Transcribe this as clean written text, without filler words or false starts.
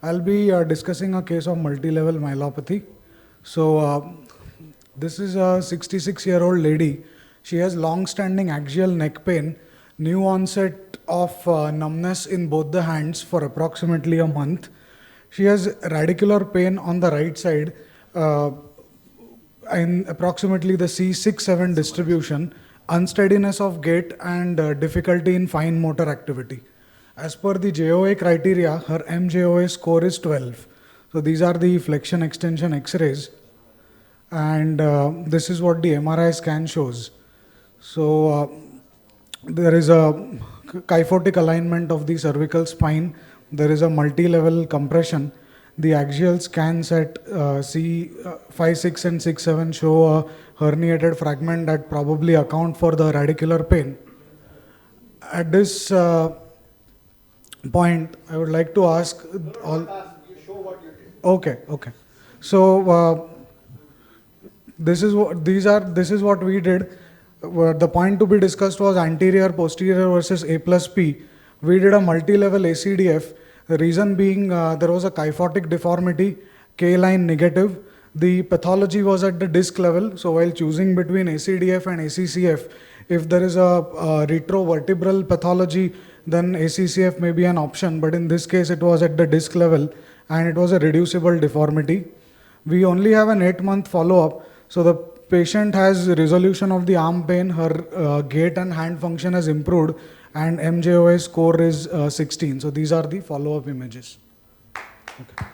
I'll be discussing a case of multi-level myelopathy. So this is a 66-year-old lady. She has long-standing axial neck pain, new onset of numbness in both the hands for approximately a month. She has radicular pain on the right side in approximately the C6-7 distribution, unsteadiness of gait and difficulty in fine motor activity. As per the JOA criteria, her MJOA score is 12. So these are the flexion extension X-rays, and this is what the MRI scan shows. So there is a kyphotic alignment of the cervical spine. There is a multi-level compression. The axial scans at C5, 6 and 6, 7 show a herniated fragment that probably account for the radicular pain. At this point, I would like to ask all. You show what you did. Okay. So this is what we did. The point to be discussed was anterior, posterior versus A plus P. We did a multi-level ACDF. The reason being there was a kyphotic deformity, K-line negative. The pathology was at the disc level. So while choosing between ACDF and ACCF, if there is a retrovertebral pathology, then ACCF may be an option. But in this case, it was at the disc level and it was a reducible deformity. We only have an 8-month follow-up. So the patient has resolution of the arm pain, her gait and hand function has improved, and MJOA score is 16. So these are the follow-up images. Okay.